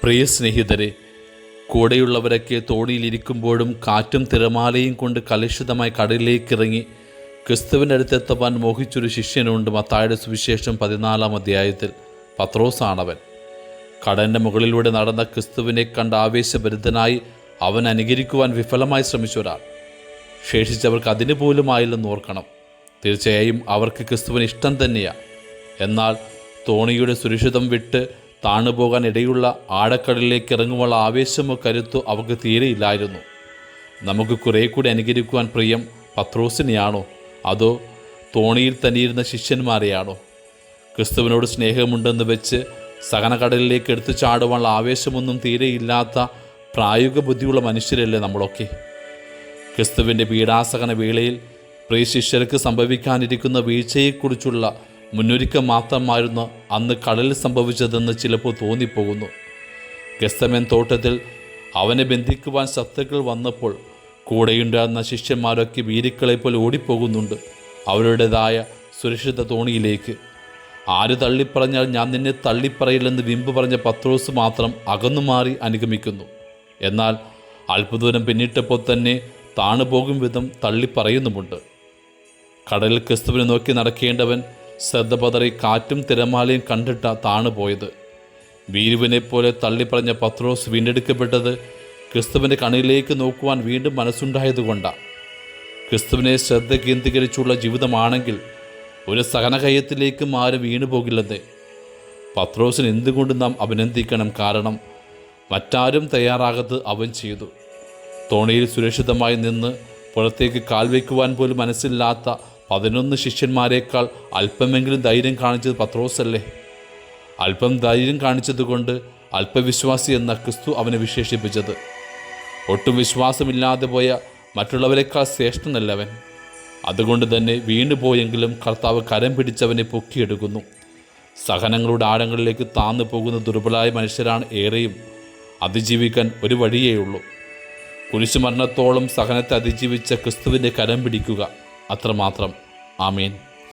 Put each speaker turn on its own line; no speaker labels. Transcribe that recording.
പ്രിയ സ്നേഹിതരെ, കൂടെയുള്ളവരൊക്കെ തോണിയിലിരിക്കുമ്പോഴും കാറ്റും തിരമാലയും കൊണ്ട് കലുഷിതമായി കടലിലേക്കിറങ്ങി ക്രിസ്തുവിൻ്റെ അടുത്തെത്തുവാൻ മോഹിച്ചൊരു ശിഷ്യനുണ്ട്. മത്തായിയുടെ സുവിശേഷം 14-ാം അധ്യായത്തിൽ പത്രോസാണവൻ. കടലിൻ്റെ മുകളിലൂടെ നടന്ന ക്രിസ്തുവിനെ കണ്ട് ആവേശഭരിതനായി അവൻ അനുകരിക്കുവാൻ വിഫലമായി ശ്രമിച്ച ഒരാൾ. ശേഷിച്ചവർക്ക് അതിന് പോലും ആയില്ലെന്ന് ഓർക്കണം. തീർച്ചയായും അവർക്ക് ക്രിസ്തുവിന് ഇഷ്ടം തന്നെയാണ്. എന്നാൽ തോണിയുടെ സുരക്ഷിതം വിട്ട് താണുപോകാൻ ഇടയുള്ള ആഴക്കടലിലേക്ക് ഇറങ്ങുവാനുള്ള ആവേശമോ കരുത്തോ അവർക്ക് തീരെയില്ലായിരുന്നു. നമുക്ക് കുറേ കൂടി അനുകരിക്കുവാൻ പ്രിയം പത്രോസിനെയാണോ, അതോ തോണിയിൽ തന്നെയിരുന്ന ശിഷ്യന്മാരെയാണോ? ക്രിസ്തുവിനോട് സ്നേഹമുണ്ടെന്ന് വെച്ച് സഹനക്കടലിലേക്ക് എടുത്തു ചാടുവാനുള്ള ആവേശമൊന്നും തീരെയില്ലാത്ത പ്രായോഗിക ബുദ്ധിയുള്ള മനുഷ്യരല്ലേ നമ്മളൊക്കെ? ക്രിസ്തുവിൻ്റെ പീഡാസഹന വേളയിൽ പ്രിയ ശിഷ്യർക്ക് സംഭവിക്കാനിരിക്കുന്ന വീഴ്ചയെക്കുറിച്ചുള്ള മുന്നൊരുക്കം മാത്രമായിരുന്നു അന്ന് കടലിൽ സംഭവിച്ചതെന്ന് ചിലപ്പോൾ തോന്നിപ്പോകുന്നു. ഗെത്സമേൻ തോട്ടത്തിൽ അവനെ ബന്ധിക്കുവാൻ ശത്രുക്കൾ വന്നപ്പോൾ കൂടെയുണ്ടായിരുന്ന ശിഷ്യന്മാരൊക്കെ ഭീരുക്കളെപ്പോലെ ഓടിപ്പോകുന്നുണ്ട് അവരുടേതായ സുരക്ഷിത തോണിയിലേക്ക്. ആര് തള്ളിപ്പറഞ്ഞാൽ ഞാൻ നിന്നെ തള്ളിപ്പറയില്ലെന്ന് വിമ്പ് പറഞ്ഞ പത്രോസ് മാത്രം അകന്നുമാറി അനുഗമിക്കുന്നു. എന്നാൽ അല്പദൂരം പിന്നിട്ടപ്പോൾ തന്നെ താണുപോകും വിധം തള്ളിപ്പറയുന്നുമുണ്ട്. കടലിൽ ക്രിസ്തുവിനെ നോക്കി നടക്കേണ്ടവൻ ശ്രദ്ധ പതറി കാറ്റും തിരമാലയും കണ്ടിട്ട താണുപോയത്. ഭീരുവിനെപ്പോലെ തള്ളിപ്പറഞ്ഞ പത്രോസ് വീണ്ടെടുക്കപ്പെട്ടത് ക്രിസ്തുവിൻ്റെ കണ്ണിലേക്ക് നോക്കുവാൻ വീണ്ടും മനസ്സുണ്ടായതുകൊണ്ടാണ്. ക്രിസ്തുവിനെ ശ്രദ്ധ കേന്ദ്രീകരിച്ചുള്ള ജീവിതമാണെങ്കിൽ ഒരു സഹനകയത്തിലേക്കും ആരും വീണുപോകില്ലെന്നേ. പത്രോസിന് എന്തുകൊണ്ട് നാം അഭിനന്ദിക്കണം? കാരണം മറ്റാരും തയ്യാറാകത്ത് അവൻ ചെയ്തു. തോണിയിൽ സുരക്ഷിതമായി നിന്ന് പുറത്തേക്ക് കാൽ വയ്ക്കുവാൻ പോലും മനസ്സില്ലാത്ത 11 ശിഷ്യന്മാരെക്കാൾ അല്പമെങ്കിലും ധൈര്യം കാണിച്ചത് പത്രോസല്ലേ? അല്പം ധൈര്യം കാണിച്ചതുകൊണ്ട് അല്പവിശ്വാസി എന്ന ക്രിസ്തു അവനെ വിശേഷിപ്പിച്ചത്. ഒട്ടും വിശ്വാസമില്ലാതെ പോയ മറ്റുള്ളവരെക്കാൾ ശ്രേഷ്ഠനല്ലവൻ. അതുകൊണ്ട് തന്നെ വീണുപോയെങ്കിലും കർത്താവ് കരം പിടിച്ചവനെ പൊക്കിയെടുക്കുന്നു. സഹനങ്ങളുടെ ആഴങ്ങളിലേക്ക് താന്നു പോകുന്ന ദുർബലരായ മനുഷ്യരാണ് ഏറെയും. അതിജീവിക്കാൻ ഒരു വഴിയേയുള്ളൂ. കുരിശുമരണത്തോളം സഹനത്തെ അതിജീവിച്ച ക്രിസ്തുവിൻ്റെ കരം പിടിക്കുക, അത്രമാത്രം. ആമേൻ.